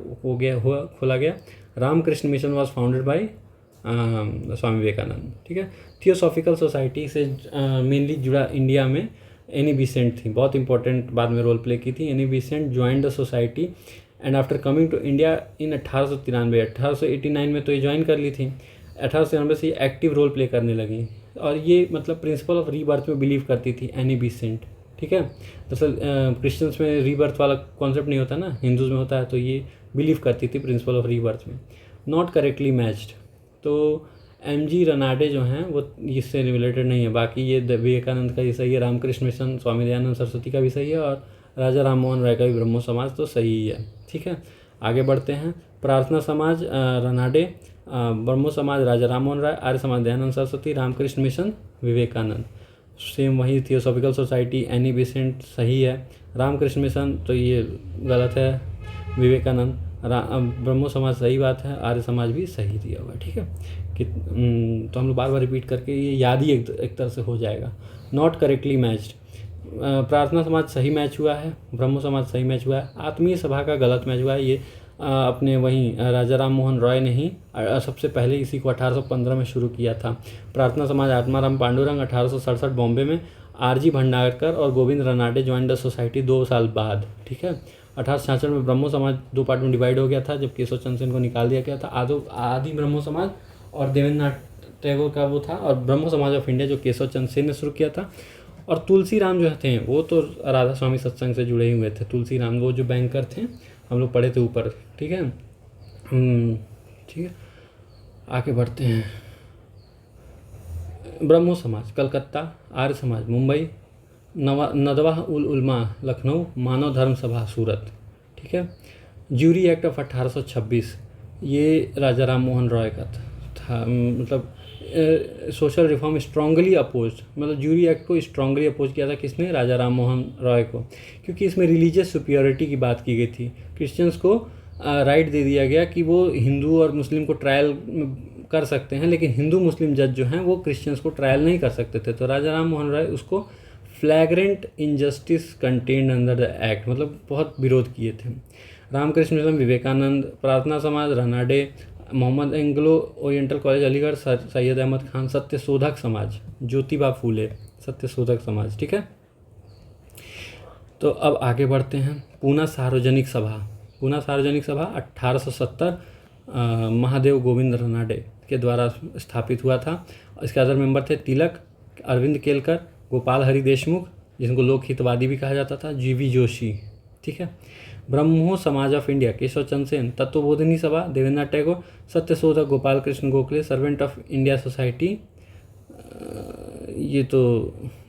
खोला गया। Ramakrishna mission was founded by Swami Vivekananda. ठीक है। थियोसॉफिकल सोसाइटी से मेनली जुड़ा इंडिया में एनी बिसेंट थी, बहुत इंपॉर्टेंट बाद में रोल प्ले की थी। Annie Besant join the society and after coming to India in 1893, 1889 में तो ये ज्वाइन कर ली थी। 1893 से ये एक्टिव रोल प्ले करने लगी, और ये मतलब प्रिंसिपल ऑफ रीबर्थ में बिलीव करती थी एनी बिसेंट। ठीक है। दरअसल क्रिश्चियंस में रीबर्थ वाला कॉन्सेप्ट नहीं होता ना, हिंदूज में होता है, तो ये बिलीव करती थी प्रिंसिपल ऑफ रीबर्थ में। नॉट करेक्टली मैच्ड, तो MG रनाडे जो हैं वो इससे रिलेटेड नहीं है। बाकी ये विवेकानंद का भी सही है, रामकृष्ण मिशन, स्वामी दयानंद सरस्वती का भी सही है, और राजा राम मोहन राय का भी ब्रह्मो समाज तो सही है। ठीक है। आगे बढ़ते हैं। प्रार्थना समाज रनाडे, ब्रह्मो समाज राजा राम मोहन राय, आर्य समाज दयानंद सरस्वती, रामकृष्ण मिशन विवेकानंद। सेम वही। थियोसॉफिकल सोसाइटी एनी बिसेंट सही है। रामकृष्ण मिशन तो ये गलत है, विवेकानंद। ब्रह्मो समाज सही बात है, आर्य समाज भी सही दिया हुआ है। ठीक है कि तो हम लोग बार बार रिपीट करके ये याद ही एक तरह से हो जाएगा। नॉट करेक्टली मैच्ड, प्रार्थना समाज सही मैच हुआ है, ब्रह्मो समाज सही मैच हुआ है, आत्मीय सभा का गलत मैच हुआ है। ये अपने वहीं राजा राम मोहन रॉय ने ही सबसे पहले इसी को 1815 में शुरू किया था। प्रार्थना समाज आत्माराम पांडुरंग 1867 बॉम्बे में, RG भंडारकर और Govind Ranade join the society 2 साल बाद। ठीक है। 1866 में ब्रह्मो समाज 2 पार्ट में डिवाइड हो गया था, जब केशव चंद्र सेन को निकाल दिया गया था। आदि ब्रह्मो समाज और देवेंद्रनाथ टैगोर का वो था, और ब्रह्मो समाज ऑफ इंडिया जो केशव चंद्र सेन ने शुरू किया था। और तुलसी राम जो थे वो तो राधा स्वामी सत्संग से जुड़े हुए थे। तुलसी राम वो जो बैंकर थे, हम लोग पढ़े थे ऊपर। ठीक है। ठीक है, आगे बढ़ते हैं। ब्रह्मो समाज कलकत्ता, आर्य समाज मुंबई, नदवा उल उलमा लखनऊ, मानव धर्म सभा सूरत। ठीक है। ज्यूरी एक्ट ऑफ 1826 ये राजा राम मोहन रॉय का था। मतलब सोशल रिफॉर्म स्ट्रांगली अपोज, मतलब ज्यूरी एक्ट को स्ट्रांगली अपोज किया था किसने? राजा राम मोहन रॉय को, क्योंकि इसमें रिलीजियस सुपियोरिटी की बात की गई थी। क्रिश्चियंस को राइट दे दिया गया कि वो हिंदू और मुस्लिम को ट्रायल कर सकते हैं, लेकिन हिंदू मुस्लिम जज जो हैं वो क्रिश्चियंस को ट्रायल नहीं कर सकते थे। तो राजा राम मोहन रॉय उसको फ्लैग्रेंट injustice contained under the act, मतलब बहुत विरोध किए थे। Ramakrishna mission Vivekananda, Prarthana Samaj Ranade, Mohammad Anglo oriental college Aligarh, Syed Ahmad Khan, Satya Shodhak समाज ज्योतिबा फूले, सत्य शोधक समाज। ठीक है। तो अब आगे बढ़ते हैं। पूना सार्वजनिक सभा, पूना सार्वजनिक सभा 1870 महादेव गोविंद रनाडे के द्वारा स्थापित हुआ था। इसके अदर मेंबर थे तिलक, अरविंद केलकर, गोपाल हरि देशमुख, जिनको लोक हितवादी भी कहा जाता था, GV जोशी। ठीक है। Brahmo Samaj of India Keshav Chandra Sen, Tattvabodhini Sabha Debendranath Tagore, Satyashodhak Gopal Krishna Gokhale, servant of India society, ये तो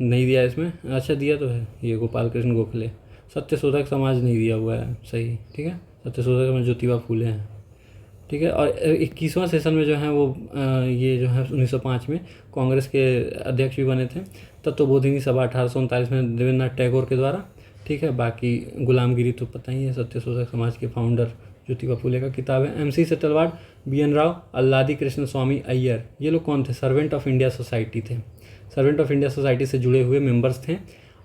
नहीं दिया इसमें, अच्छा दिया तो है ये गोपाल कृष्ण गोखले। सत्यशोधक समाज नहीं दिया हुआ है, सही। ठीक है। सत्यशोधक में ज्योतिबा फूले हैं। ठीक है। और 21वां सेशन में जो है वो ये जो है 1905 में कांग्रेस के अध्यक्ष भी बने थे। तत्वबोधिनी सभा 1839 में देवेंद्रनाथ टैगोर के द्वारा। ठीक है। बाकी गुलामगिरी तो पता ही है, सत्यशोधक समाज के फाउंडर ज्योतिबा फूले का किताब है। MC सेटलवाड, BN राव, अल्लादी कृष्ण स्वामी अय्यर, ये लोग कौन थे? सर्वेंट ऑफ इंडिया सोसाइटी थे। सर्वेंट ऑफ इंडिया सोसाइटी से जुड़े हुए मेंबर्स थे।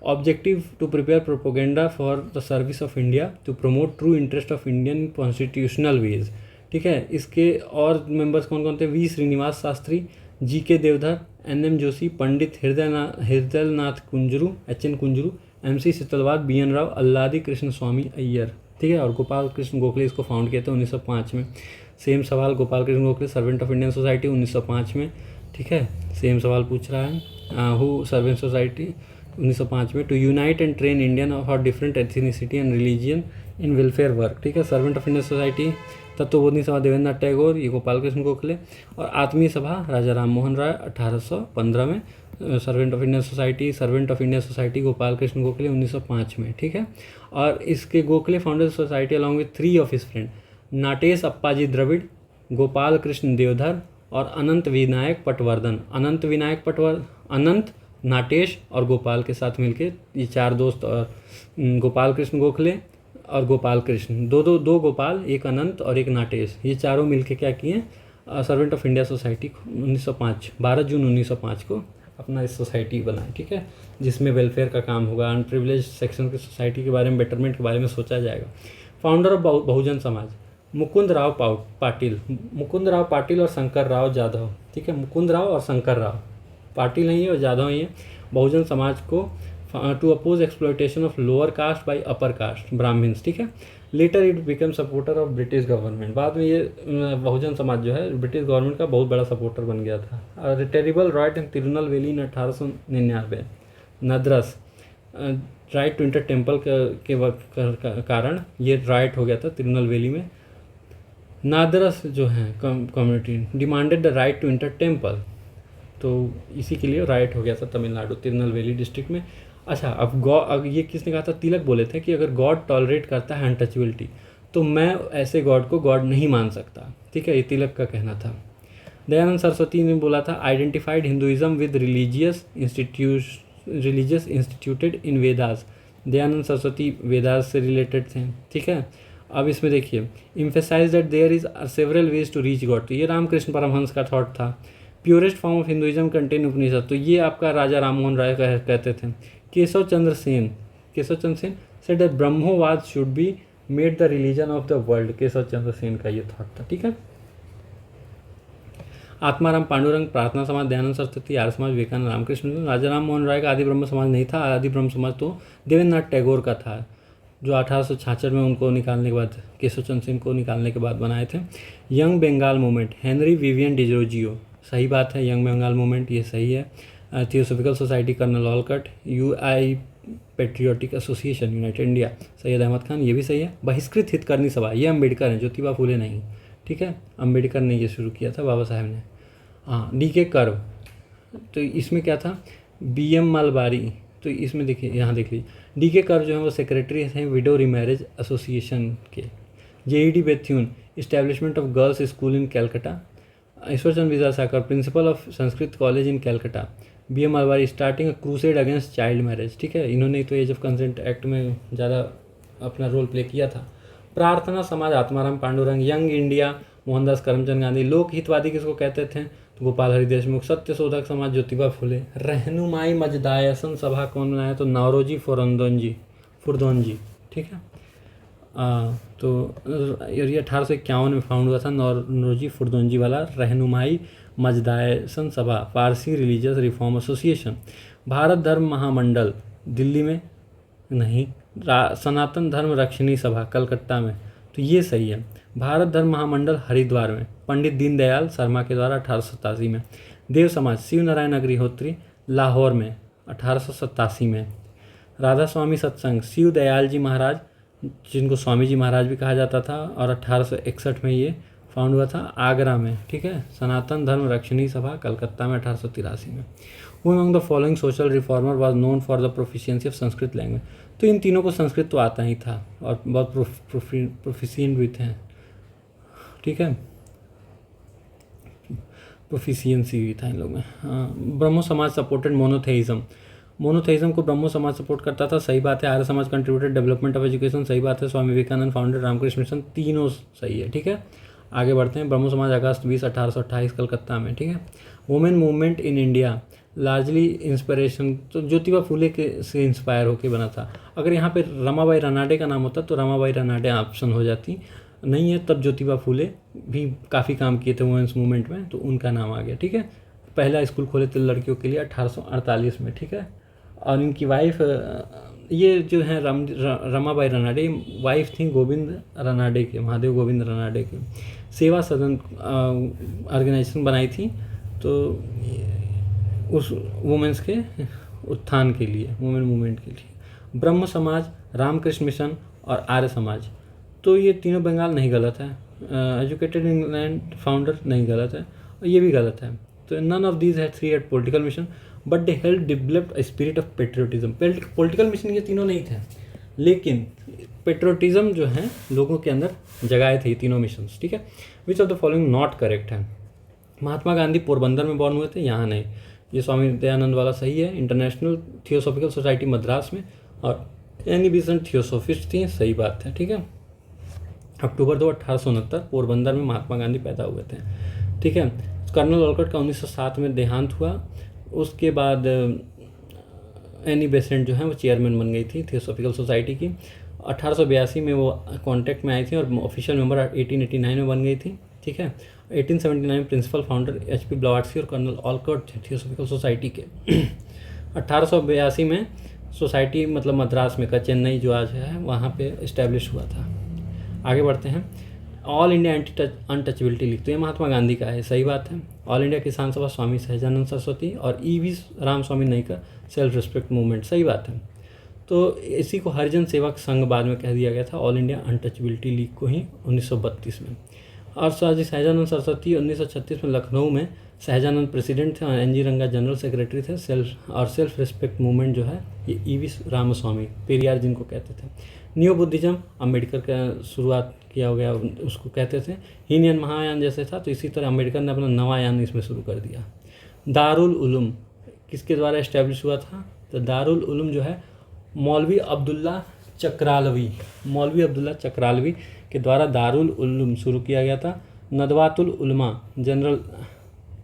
Objective to prepare propaganda for the service of India, to promote true interest of Indian constitutional ways. ठीक है। इसके और मेंबर्स कौन कौन थे? V Srinivas Shastri, GK Deodhar, NM Joshi, Pandit Hridaynath Kunzru, HN Kunzru, MC सेतलवाद, BN Rao, Alladi Krishna स्वामी अय्यर। ठीक है। और गोपाल कृष्ण गोखले इसको फाउंड किए थे 1905 में। सेम सवाल, Gopal Krishna Gokhale servant of Indian society 1905 में। ठीक है, सेम सवाल पूछ रहा है। हु सर्वेंट सोसाइटी 1905 में, to unite and train Indian of different ethnicity and religion in welfare work. ठीक है, servant of Indian society Tattvabodhini Sabha Devendra Nath Tagore, ये गोपाल कृष्ण गोखले, और आत्मीय सभा राजा राम मोहन राय 1815 में। Servant of Indian society Gopal Krishna Gokhale 1905 में। ठीक है, और इसके Gokhale founder society along with 3 of his friend, Natesh Appaji Dravid, Gopal Krishna Deodhar और अनंत विनायक पटवर्धन। अनंत, नाटेश और गोपाल के साथ मिलके ये 4 दोस्त, और गोपाल कृष्ण गोखले और गोपाल कृष्ण, दो गोपाल, एक अनंत और एक नाटेश, ये चारों मिलके क्या किए, सर्वेंट ऑफ इंडिया सोसाइटी 1905 12 जून 1905 को अपना इस सोसाइटी बनाए। ठीक है, जिसमें वेलफेयर का काम होगा, अनप्रिविलेज सेक्शन की सोसाइटी के बारे में, बेटरमेंट के बारे में सोचा जाएगा। फाउंडर ऑफ बहुजन समाज मुकुंद राव पाटिल और शंकर राव जाधव। ठीक है, मुकुंद राव और शंकर राव, पाटिल नहीं है और जाधव ही है। बहुजन समाज को to oppose exploitation of lower caste by upper caste Brahmins. ठीक है, later it become supporter of British government. बाद में ये बहुजन समाज जो है ब्रिटिश गवर्नमेंट का बहुत बड़ा सपोर्टर बन गया था। Terrible riot in Tirunelveli in 1899। Nadars right to enter temple के कारण ये राइट हो गया था तिरुनेलवेली में। नादरस जो है community demanded the right to enter temple, तो इसी के लिए राइट हो गया था तमिलनाडु तिरुनेलवेली डिस्ट्रिक्ट में। अच्छा, अब ये किसने कहा था, तिलक बोले थे कि अगर गॉड टॉलरेट करता है अनटचेबिलिटी तो मैं ऐसे गॉड को गॉड नहीं मान सकता। ठीक है, ये तिलक का कहना था। दयानंद सरस्वती ने बोला था identified Hinduism with religious instituted in Vedas. Dayanand Saraswati Vedas से रिलेटेड थे। ठीक है, अब इसमें देखिए, emphasise that there is several ways to reach god, तो ये रामकृष्ण परमहंस का थॉट था। Purest form of Hinduism contain Upanishad, तो ये आपका राजा राम मोहन राय कहते थे। Keshav Chandra Sen said that Brahmovad should be made the religion of the world. Keshav Chandra Sen का ये थॉट था। ठीक है, आत्माराम पांडुरंग प्रार्थना समाज, दयानंद सरस्वती आर्य समाज, विवेकानंद रामकृष्ण। राजा राम मोहन राय का आदि ब्रह्म समाज नहीं था, आदि ब्रह्म समाज तो देवेंद्र नाथ टैगोर का था, जो 1866 में उनको निकालने के बाद, केशव चंद्र सेन को निकालने के बाद बनाए थे। Young Bengal movement Henry Vivian Derozio, सही बात है, यंग बंगाल मूवमेंट ये सही है। Theosophical society colonel Olcott, UI patriotic association united India Syed Ahmad Khan, ये भी सही है। बहिष्कृत हितकर्मी सभा, ये अम्बेडकर हैं, ज्योतिबा फूले नहीं। ठीक है, अम्बेडकर ने ये शुरू किया था, बाबा साहब ने। हाँ, डीके कर्व, तो इसमें क्या था, बीएम मालबारी, तो इसमें देखिए, यहाँ देख लीजिए, डीके कर्व जो है वो सेक्रेटरी थे विडो रीमैरिज एसोसिएशन के। JED Bethune, establishment of girls school in Calcutta. Ishwarchand Vidyasagar, principal of Sanskrit college in Calcutta. BM Malabari, starting a crusade against child marriage. ठीक है, इन्होंने तो एज ऑफ कंसेंट एक्ट में ज़्यादा अपना रोल प्ले किया था। प्रार्थना समाज, आत्माराम पांडुरंग। Young India, Mohandas Karamchand Gandhi. लोक हितवादी किसको कहते थे, तो गोपाल हरि देशमुख। सत्य शोधक समाज, ज्योतिबा फुले। रहनुमाई मजदायसन सभा कौन बनाया, तो नारोजी फुरदौनजी। ठीक है, तो ये 1851 में फाउंड हुआ था, नौरोजी फुरदौनजी वाला रहनुमाई मजदायसन सभा, Parsi religious reform association. Bharat धर्म महामंडल, दिल्ली में नहीं, सनातन धर्म रक्षिणी सभा कलकत्ता में, तो ये सही है। भारत धर्म महामंडल हरिद्वार में, पंडित दीनदयाल शर्मा के द्वारा 1887 में। देव समाज, शिव नारायण अग्निहोत्री लाहौर में 1887 में। राधा स्वामी सत्संग, शिव दयाल जी महाराज, जिनको स्वामी जी महाराज भी कहा जाता था, और 1861 में ये फाउंड हुआ था आगरा में। ठीक है, सनातन धर्म रक्षिणी सभा कलकत्ता में 1883 में। Who among the following social reformer was known for the proficiency of Sanskrit language, तो इन तीनों को संस्कृत तो आता ही था और बहुत प्रोफिशिएंट भी थे। ठीक है, प्रोफिशिएंसी भी था इन लोग में। ब्रह्मो समाज सपोर्टेड मोनोथेइज्म को ब्रह्मो समाज सपोर्ट करता था, सही बात है। Arya Samaj contributed development of education, सही बात है। स्वामी विवेकानंद फाउंडेड रामकृष्ण मिशन, तीनों सही है। ठीक है, आगे बढ़ते हैं। ब्रह्मो समाज अगस्त 20, 1828 कलकत्ता में। ठीक है, women movement in India, largely inspiration, तो ज्योतिबा फूले के से इंस्पायर होकर बना था। अगर यहाँ पे रमाबाई रनाडे का नाम होता तो रमाबाई रनाडे ऑप्शन हो जाती, नहीं है, तब ज्योतिबा फूले भी काफ़ी काम किए थे वुमेन्स मूवमेंट में, तो उनका नाम आ गया। ठीक है, पहला स्कूल खोले थे लड़कियों के लिए 1848 में। ठीक है, और इनकी वाइफ, ये जो है रमाबाई रनाडे, वाइफ थी गोविंद रनाडे के, महादेव गोविंद रनाडे के। सेवा सदन ऑर्गेनाइजेशन बनाई थी तो उस वुमेंस के उत्थान के लिए, वुमेन मूवमेंट के लिए। ब्रह्म समाज, रामकृष्ण मिशन और आर्य समाज, तो ये तीनों बंगाल नहीं गलत है। एजुकेटेड इंग्लैंड फाउंडर नहीं गलत है, और ये भी गलत है। तो नन ऑफ दीज है 3 at political mission but they help developed spirit of patriotism. Political mission ये तीनों नहीं थे, लेकिन पेट्रियोटिज्म जो है लोगों के अंदर जगाए थे ये तीनों मिशंस, ठीक है। Which of the following not correct है। महात्मा गांधी पोरबंदर में बॉर्न हुए थे, यहाँ नहीं। ये स्वामी दयानंद वाला सही है। इंटरनेशनल थियोसॉफिकल सोसाइटी मद्रास में, और एनी बेसेंट थियोसॉफिस्ट थी, सही बात है, ठीक है। अक्टूबर 2, 1869 पोरबंदर में महात्मा गांधी पैदा हुए थे, ठीक है। कर्नल ऑलकट का 1907 में देहांत हुआ। उसके बाद एनी बेसेंट जो है वो चेयरमैन बन गई थी थियोसॉफिकल सोसाइटी की। 1882 में वो कॉन्टैक्ट में आई थी और ऑफिशियल मेंबर 1889 में बन गई थी, ठीक है। 1879 में प्रिंसिपल फाउंडर HP ब्लवाटसी और कर्नल ऑलकट थे थियोसॉफिकल सोसाइटी के। 1882 में सोसाइटी मतलब मद्रास में का, चेन्नई जो आज है वहाँ पे इस्टेब्लिश हुआ था। आगे बढ़ते हैं। All India anti untouchability league, तो ये महात्मा गांधी का है, सही बात है। ऑल इंडिया किसान सभा स्वामी सहजानंद सरस्वती और EV रामस्वामी नई का सेल्फ रिस्पेक्ट मूवमेंट, सही बात है। तो इसी को हरिजन सेवक संघ बाद में कह दिया गया था, ऑल इंडिया अनटचेबिलिटी लीग को ही 1932 में। और सहजानंद सरस्वती 1936 में लखनऊ में सहजानंद प्रेसिडेंट थे और NG रंगा जनरल सेक्रेटरी थे। सेल्फ रिस्पेक्ट मूवमेंट जो है ये EV रामस्वामी, पेरियार जिनको कहते थे। न्यू बुद्धिज्म अम्बेडकर का शुरुआत किया हो गया, उसको कहते थे। हीनयान महायान जैसे था, तो इसी तरह अम्बेडकर ने अपना नवायान इसमें शुरू कर दिया। दारुल उलूम किसके द्वारा इस्टेब्लिश हुआ था? तो दारुल उलूम जो है मौलवी अब्दुल्ला चक्रालवी के द्वारा दारुल उलूम शुरू किया गया था। Nadwatul Ulama general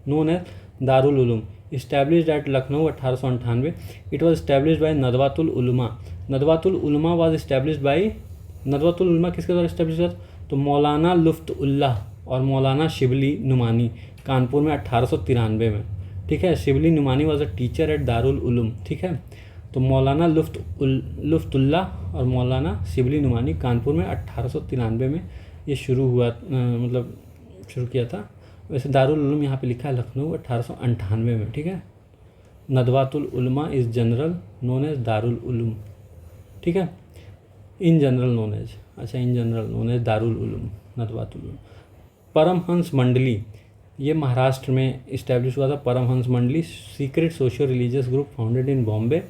known as Darul Uloom established at Lucknow 1898. It was established by Nadwatul Ulama. Nadwatul उलमा was established by, नदवातुल उलमा किसके द्वारा established हुआ? तो मौलाना लुफ्तुल्लाह और मौलाना शिबली नुमानी कानपुर में 1893 में, ठीक है। Shibli Numani was a teacher at Darul Uloom, ठीक है। तो मौलाना लुफ्तुल्लाह और मौलाना शिबली नुमानी कानपुर में 1893 में ये शुरू हुआ, मतलब शुरू किया था। वैसे दारुल उलूम यहाँ पे लिखा है लखनऊ 1898 में, ठीक है। Nadwatul Ulama is general known as Darul Uloom, ठीक है। In general known as Darul Uloom, Nadwatul Uloom. Paramhansa Mandali ये महाराष्ट्र में इस्टेब्लिश हुआ था। Paramhansa Mandali secret socio religious group founded in Bombay.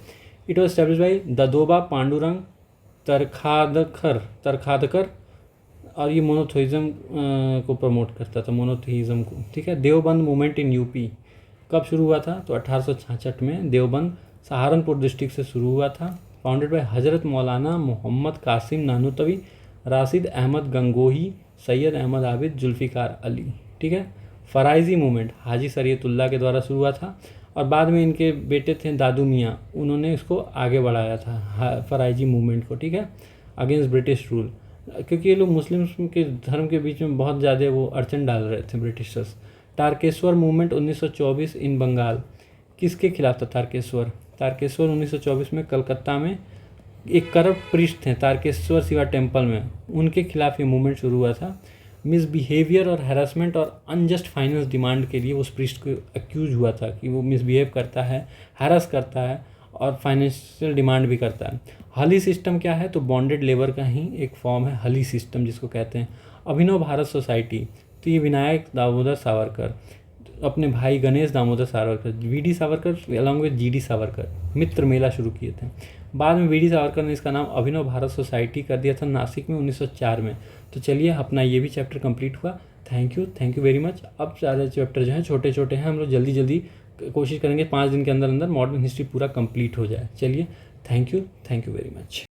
It was establish by Dadoba Pandurang Tarkhadkar और ये मोनोथेइज्म को प्रमोट करता था, मोनोथेइज्म को, ठीक है। देवबंद मूवमेंट इन यूपी कब शुरू हुआ था? तो 1866 में देवबंद सहारनपुर डिस्ट्रिक्ट से शुरू हुआ था। फाउंडेड बाय हजरत मौलाना मोहम्मद कासिम नानूतवी, राशिद अहमद गंगोही, सैयद अहमद आबिद, जुल्फ़िकार अली, ठीक है। फ़राइज़ी मूवमेंट हाजी शरीयतुल्लाह के द्वारा शुरू हुआ था और बाद में इनके बेटे थे दादू मियाँ, उन्होंने इसको आगे बढ़ाया था फ़राइज़ी मूवमेंट को, ठीक है, अगेंस्ट ब्रिटिश रूल, क्योंकि ये लोग मुस्लिम के धर्म के बीच में बहुत ज़्यादा वो अड़चन डाल रहे थे ब्रिटिशर्स। तारकेश्वर मूवमेंट 1924 इन बंगाल, किसके खिलाफ था तारकेश्वर? तारकेश्वर 1924 में कलकत्ता में एक करप्ट प्रीस्ट थे तारकेश्वर शिवा टेम्पल में, उनके खिलाफ ये मूवमेंट शुरू हुआ था। मिसबिहेवियर और हैरेसमेंट और अनजस्ट फाइनेंस डिमांड के लिए उस प्रीस्ट को एक्यूज हुआ था कि वो मिसबिहेव करता है, हैरेस करता है और फाइनेंशियल डिमांड भी करता है। हली सिस्टम क्या है? तो बॉन्डेड लेबर का ही एक फॉर्म है हली सिस्टम, जिसको कहते हैं। अभिनव भारत सोसाइटी, तो ये विनायक दामोदर सावरकर, अपने भाई Ganesh Damodar Savarkar, VD Savarkar along with GD Savarkar Mitra Mela शुरू किए थे। बाद में VD सावरकर ने इसका नाम अभिनव भारत सोसाइटी कर दिया था नासिक में 1904 में। तो चलिए अपना ये भी चैप्टर कंप्लीट हुआ। Thank you very much. अब सारे चैप्टर जो हैं छोटे छोटे हैं, हम लोग जल्दी जल्दी कोशिश करेंगे 5 दिन के अंदर अंदर मॉडर्न हिस्ट्री पूरा कंप्लीट हो जाए। चलिए थैंक यू वेरी मच।